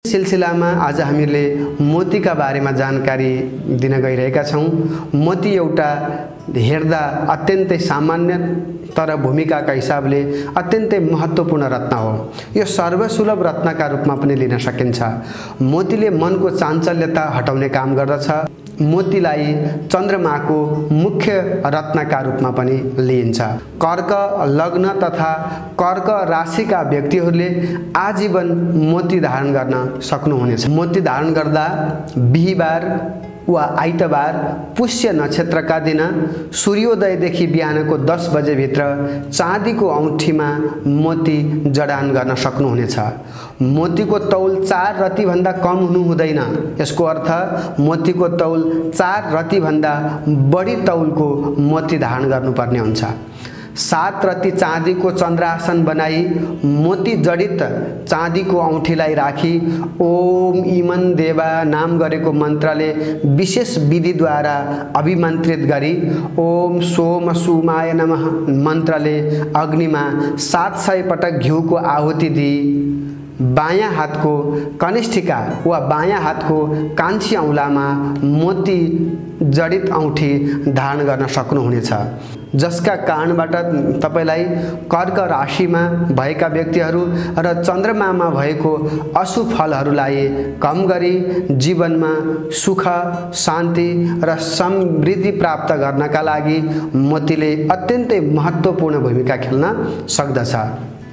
सिलसिलामा आज हामीले मोतीका बारेमा जानकारी दिन गइरहेका छौं। मोती एउटा हेर्दा अत्यन्तै सामान्य तर भूमिकाका हिसाबले अत्यन्तै महत्त्वपूर्ण रत्न हो। यो सर्वसुलभ रत्नका रूपमा पनि लिन सकिन्छ। मोतीले मनको चाञ्चल्यता हटाउने काम गर्दछ। मोतीलाई चन्द्रमाको मुख्य रत्नका रूपमा पनि लिइन्छ। कर्क लग्न तथा कर्क राशिका व्यक्तिहरूले आजीवन मोती धारण गर्न सक्नुहुनेछ। मोती धारण गर्दा बिहीबार वा आइतबार पुष्य नक्षत्रका दिन सूर्योदयदेखि बिहानको 10 बजे भित्र चाँदीको औँठीमा मोती जडान गर्न सक्नुहुनेछ। मोतीको तौल 4 रति भन्दा कम हुनु हुँदैन। यसको अर्थ मोतीको तौल 4 रति भन्दा बढी तौलको मोती धारण गर्नुपर्ने हुन्छ। 7 रति चाँदीको चन्द्रासन बनाई मोती जडित चाँदीको औँठीलाई राखी ओम इमन देवा नाम गरेको मन्त्रले विशेष विधिद्वारा अभिमन्त्रित गरी ओम सोम सुमाय नमः मन्त्रले अग्निमा 700 पटक घिउको आहुति दिई बायाँ हातको कनिष्ठिका वा बायाँ हातको कान्छी औँलामा मोती जडित औँठी धारण गर्न सक्नुहुनेछ। जसका कारणबाट तपाईलाई कर्क राशिमा भएका व्यक्तिहरू र चन्द्रमामा भएको अशुभ फलहरूलाई कम गरी जीवनमा सुख शान्ति र समृद्धि प्राप्त गर्नका लागि मोतीले अत्यन्तै महत्त्वपूर्ण भूमिका खेल्न सक्दछ।